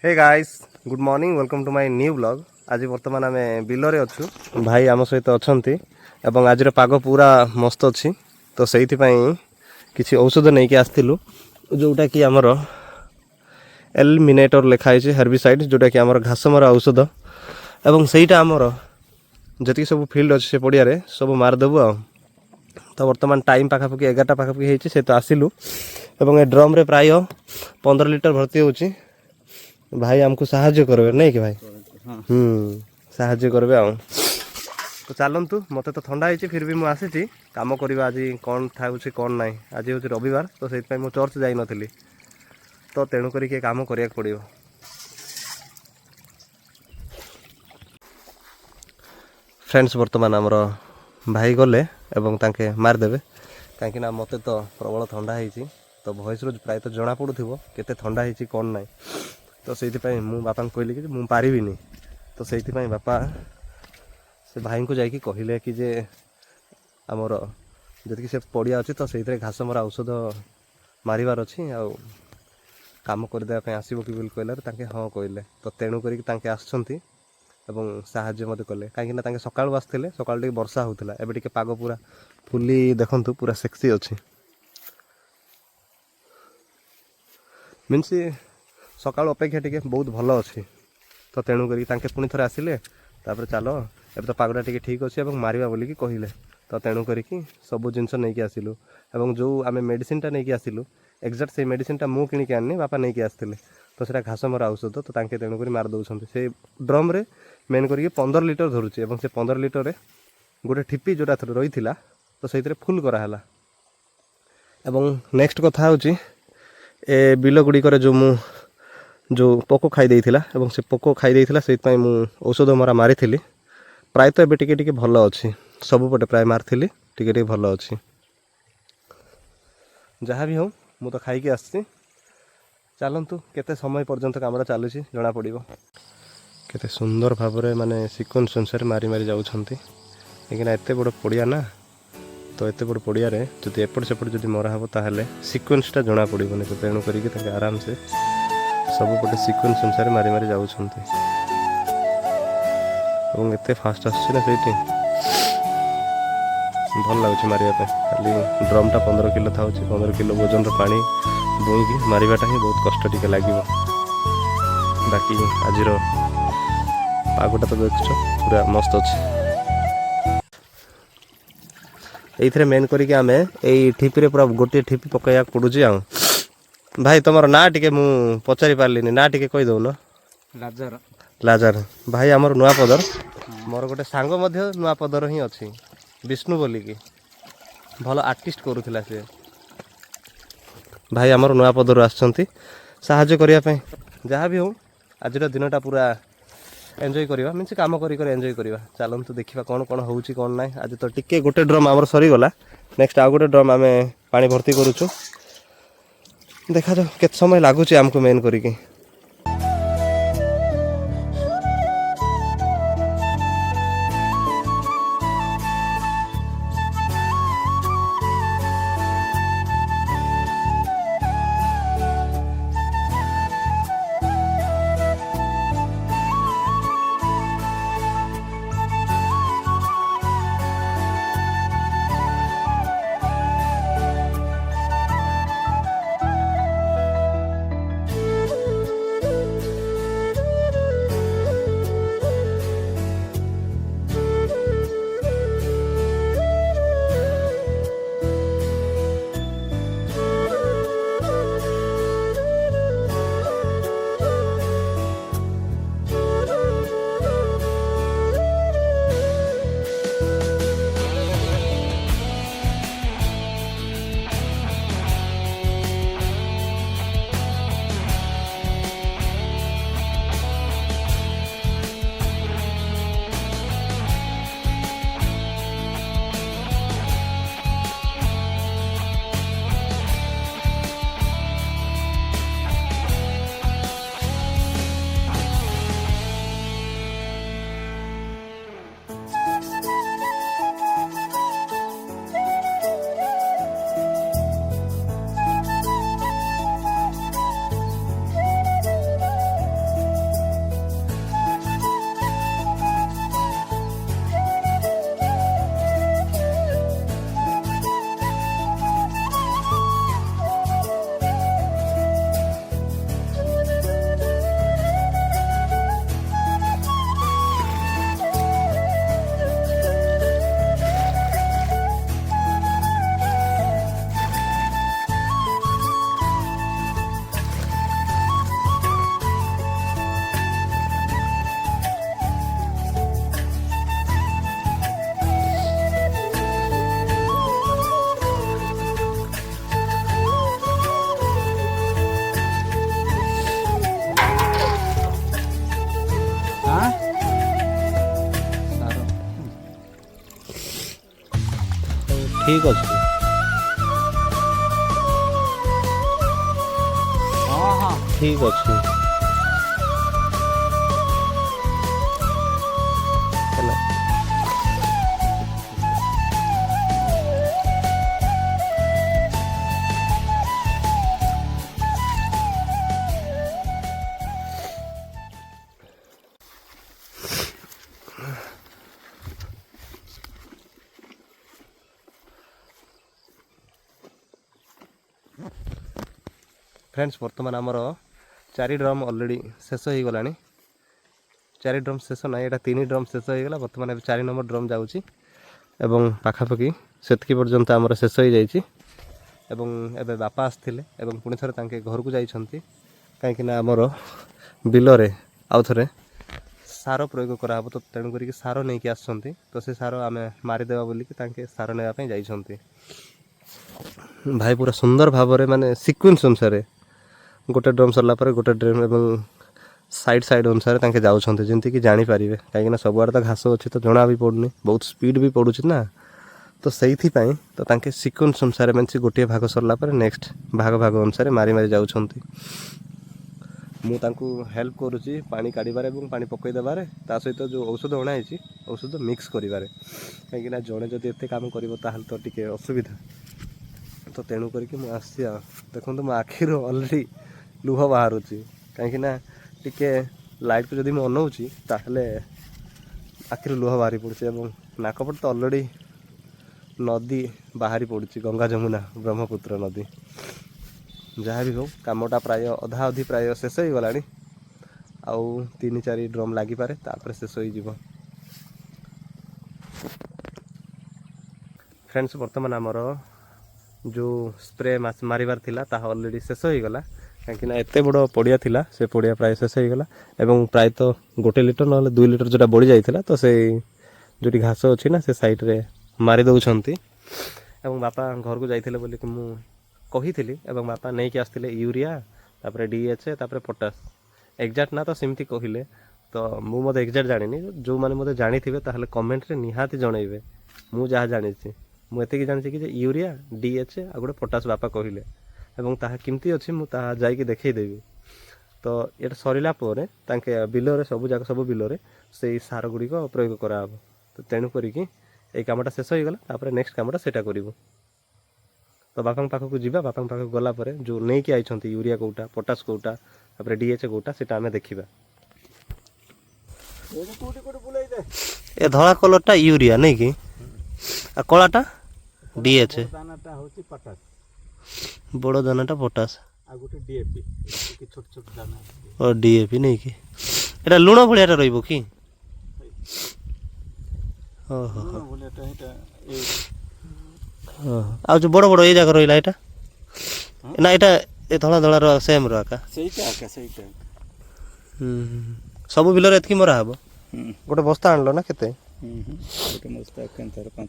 Hey guys good morning welcome to my new blog. आज बर्तमान आम बिलरे अच्छु भाई आम सहित अच्छा एवं आज पाग पूरा मस्त अच्छी तो से किसी औषध नहीं कि आसलु जोटा कि आमर एलिमिनेटर लिखाई हेर्बिसाइड जोटा कि आमर घास मरा औषध एवं सहीटा आमर जी सब फिल्ड अच्छे से पड़िया सब मारिदेबू आ तो बर्तमान टाइम पाखापाखि 11टा पाखापाखि होती से तो आसिलु एवं ए ड्रम रे प्राय 15 लिटर भर्ती होची भाई आमको साहाଯ୍य करबे नहीं कि भाई साहाଯ୍य करबे आ तो चलतु मते तो ठंडा होती फिर भी मुझे आसी काम करवा आज कौन था कौन ना आज हूँ रविवार तो से चर्च जाई नथली तो तेणुक काम करिया पड़ो। फ्रेंड्स बर्तमान आमर भाई गले एवं तांके मारदेवे कहीं मते तो प्रबल ठंडा होती तो भॉइस रू प्राय तो जना पड़ुथिबो केते ठंडा होती कौन ना तो से बापा कहली कि मुझे पारिनी तो से बापा से भाई को जाकि कहले कि जे आमर जी से पड़िया अच्छी तो से घास मरा औषध मारिबार अच्छी आ काम करदेवाई आसब कि कहले हाँ कहले तो तेणुक आसछंती एवं साहाଯ୍य मत कले कहीं सका आसते सका वर्षा होता एवं पाग पूरा फुली देखु पूरा सेक्सी अच्छी मीन्स सका अपेक्षा टी बहुत भल अच्छी तो तेणुक पुणी थे आसिले चल ए तो पागटा टी ठीक अच्छे और मारिबा बोलिकी कहले तो तेणुक सब जिनस नहीं आसिलु एवं जो आम मेडिसिन टा नहीं आसिलु एक्जाक्ट से मेडिसिन टा मु किणिक आनी बापा नहीं आसते तो सर घास मरा औषध तो तेणुक मारिदे से ड्रम रे मेन करके 15 लिटर धरुचे से 15 लिटर रे गोटे ठिपी जोटा रही तो से फुल कराला एवं नेक्स्ट कथा हूँ ए बिल गुड़िकर जो पोको खाई देइथिला एवं से पोको खाई देइथिला से औषध मरा मारी प्रायतः एबे टिके टिके भल अच्छी सबुपटे प्राय मारी टिके भल अच्छी जहाँ भी हूँ मु तो खाई आसी चलतु केते समय पर्यंत काम चलुची जना पड़ो केते सुंदर भाव में माने सिक्वेन्स अनुसार मारी मारी जाउछंती लेकिन एते बड़ पड़िया ना तो एते बड़ पड़िया रे जदि एपट सेपट जदि मरा हम ताहले सिक्वेन्सटा जना पड़ोनी तो तेणु करके आराम से सबुपटे सिक्वेन्स अनुसार मारी मारी जाउछंती और एते फास्ट आसुछि ना सेठी भल लगुच मारिया खाली ड्रमटा 15 किलो था 15 किलो वजन पानी बोईकी मारिबाटा ही बहुत कष्ट टिके लगे बाकी आज पागटा तो देख पूरा मस्त अच्छे ये मेन करके आम यही ठिपी पूरा गोटे ठिपी पकड़ा पड़ुची आ भाई तुम ना टे मु पचारि पार्लिनी ना टे कहीदौन लाजार लाजार भाई आमर नुआपदर मोर गोटे सांग नुआपदर ही अच्छी विष्णु बोलिकी भल आर्टिस्ट करूला सी भाई आमर नुआपदर आसछंती साहाଯ୍य करने जहाँ भी हूँ आज दिनटा पूरा एंजॉय करवा मीन्स काम एंजॉय करवा चलतु देखा कौन कौन होची कौन ना आज तो टिके गोटे ड्रम आमर सरीगला नेक्स्ट आउ गोटे ड्रम आम पानी भर्ती करुचु देखा जाओ केत समय लगुच आमको मेन करिकी ठीक अच्छे हाँ हाँ ठीक अच्छे ହେଲା। फ्रेंड्स बर्तमान आमर 4 ड्रम ऑलरेडी शेष हो गलानी 4 ड्रम शेष ना यहाँ 3 ड्रम शेष हो गला बर्तमान 4 नंबर ड्रम जाऊँगी एवं पाखापाखि सेतकी पर्यंत आमर शेष हो जाइए एवं बापा आसते पुणी थे तांके घर को जाइछंती कहीं आमर बिलरे आउ थे सार प्रयोग कराब तो तेणुक सार नहीं आसछंती तो से सार आम मारिदेवा बोलिकी तांके सार नापी जाइछंती भाई पूरा सुंदर भाव में माने सिक्वेन्स अनुसार गोटे ड्रम सरला गोटे ड्रम एवं साइड साइड अनुसार तांके जाउछंती जेंति कि जानी पारिबे कहीं सबुआड़े तो घास अच्छी तो जना भी पड़ुनी बहुत स्पीड भी पड़ुछि ना तो से तो तांके सिक्वेन्स अनुसार मीनस गोटे भाग सरला नेक्स्ट भाग अनुसार मारी मारी जाउछंती मु तांकु हेल्प करुच्ची पानी काढ़ार और पानी पकई देवार ता सहित जो औषध अणाई औषध मिक्स करें कहीं जड़े जदि एत काम कर तो टी असुविधा तो तेणु करके मुझे देखो मो आखिर अलरेडी लुह बाहर कहीं टिके लाइट को जब मुझे अनाऊँगी ताहले आखिर लुह बाहरी पड़े नाकपट तो अलरेडी नदी बाहरी पड़ी गंगा जमुना ब्रह्मपुत्र नदी जहाँ भी हो कामटा प्राय अधा अधी प्राय शेष हो गला आउ 3-4 ड्रम लगिपारे तापर शेष हो फ्रेंड्स बर्तमान आमर जो स्प्रे मारिबार थिला ताहा ऑलरेडी शेष हो गला कहीं एत बड़ पड़िया थिला से पड़िया प्राय शेष हो गला एवं प्राय तो 1 लिटर ना 2 लिटर जोटा बढ़ी जाइथिला तो से जोटी घास अच्छी ना से साइड रे मारी दउछंती एवं बापा घर को जाइथिले बोली कि मु कही एवं बापा नहीं आसते यूरिया तापर डीएचए तापर पोटास एक्जाक्ट ना तो सेमती कहले तो मुझे एक्जाक्ट जानी जो मैंने मत जानी थे कमेंट रे निहाती जनइबे मु जहाँ जानी मुझे जानी कि यूरिया डीएचए आ गोटे पोटास बापा कहले एवं ताहा केमती अच्छी मुझे जाकि देखईदेवी तो ये सरला बिलरे सब बिलरे से सार गुड़िक प्रयोग कराब तो तेणु करिकी ये कामटा शेष हो गला नेक्स्ट कामटा सेटा करूँ तो बापा पाखक जावा बापा पाखक गला जो नहीं कि आई यूरिया कोटा पोटास कोटा तापर डीएचए कोटा से आम देखा ए धला कलरटा यूरिया नहीं कि आ कलाटा डीएचए बड़ दानाटा पोटास और डीएपी नहीं कि एटा लुण भलिया रहिबो कि ओहो आ जो बड़ बड़ ये जगह रहा यहाँ ना यहाँ ये धला धला सेम रहा सब बिलर एतकी मरा हम गोटे बस्ता आनल ना केते गोटे बस्ता 5,000 टका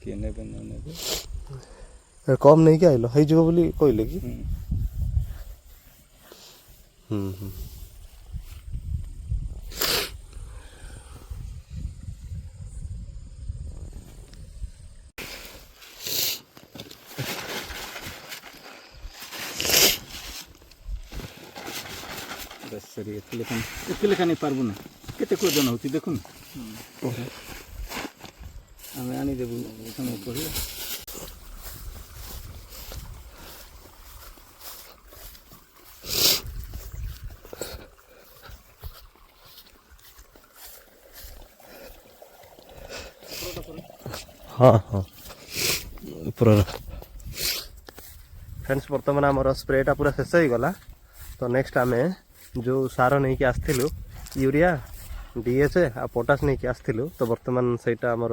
किए नेबे न नेबे कम नहीं कि आइल है जीव बोली कहले कि सरी एत लेखा नहीं पार्बू ना केते ओजन होती देखुन आम आनीदेबू समय पढ़िया हाँ हाँ पूरा फ्रेंड्स बर्तमान आमर स्प्रेटा पूरा शेष हो गला तो नेक्स्ट आम जो सार नहीं कि आसलु यूरिया डीएचए आ पोटास नहीं कि आसलु तो बर्तमान सेटा आमर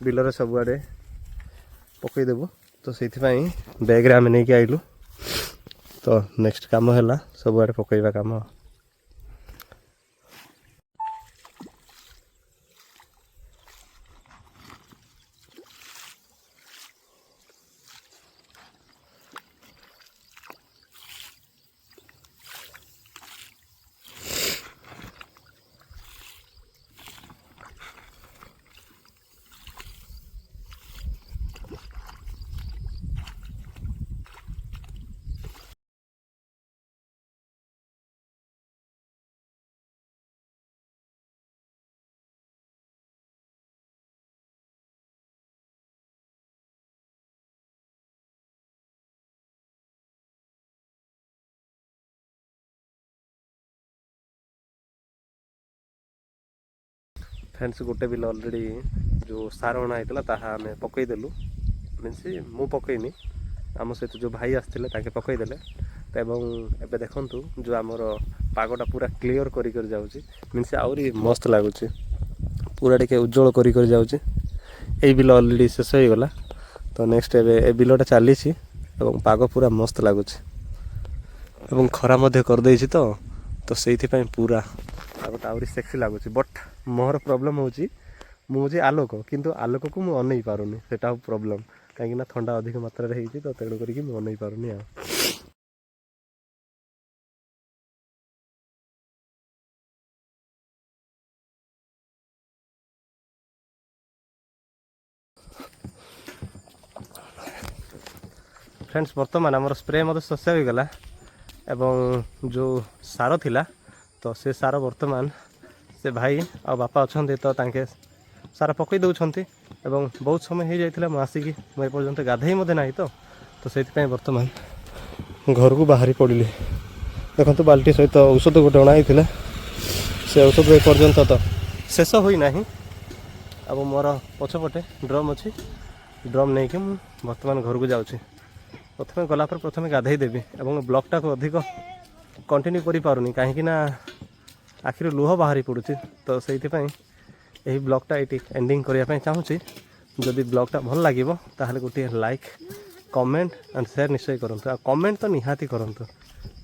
बिलरे सबुआड़े पकईदेबू तो से बैग्रे आम नहीं कि आइलु तो नेक्स्ट काम है सबुआड़े पकईवा काम फ्रेंड्स गोटे बिल ऑलरेडी जो सार अणा होता ताहा आम पकईदेलु मीनस मु पकईनी आम सहित जो भाई आसते ताके पकईदेले तो एवं देखु जो आमर पागटा पूरा क्लीयर कर जाऊँगी मीनस आहरी मस्त लगुच पूरा टे उज्जवल कर जाऊँगी ये बिल ऑलरेडी शेष हो गला तो नेक्स्ट ए बिलटा चली पाग पूरा मस्त लगुच एवं खरा करदे तो से पूरा पागटा आहरी सेक्सी लगुच बट मोर प्रॉब्लम होची आलोक किंतु आलोक को मुझे अनई पारुनी सेटा प्रॉब्लम कहीं ठंडा अधिक मात्रा होती तो तेणु करके मुझे अनई पारुनी आ फ्रेंड्स बर्तमान आमर स्प्रे मत शेष हो गला एवं जो सार थिला तो से सार बर्तमान से भाई आ बापा अच्छा तो तांके सारा पकई दौरान एवं बहुत समय हो जाता मुझे एपर्तंत गाधे ना तो से बर्तमान घर को बाहरी पड़िली देखो बाल्टी सहित औषध गोटे अणाई से औषध एपर्तंत तो शेष होना अब मोर पछपटे ड्रम अच्छी ड्रम नहीं कि बर्तमान घर को जाऊँगी प्रथम गला प्रथम गाधे देवी और ब्लॉगटा को अधिक कंटिन्यू करि पारुनी कहीं आखिर लुह बाहरी पड़ुची तो से यही ब्लॉगटा ये एंडिंग करने चाहूँगी जदि ब्लॉगटा भल लगे ताहले गोटे लाइक कमेंट एंड शेयर निश्चय करूँ कमेंट तो निहाती करूँ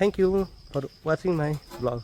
thank you for watching my blog.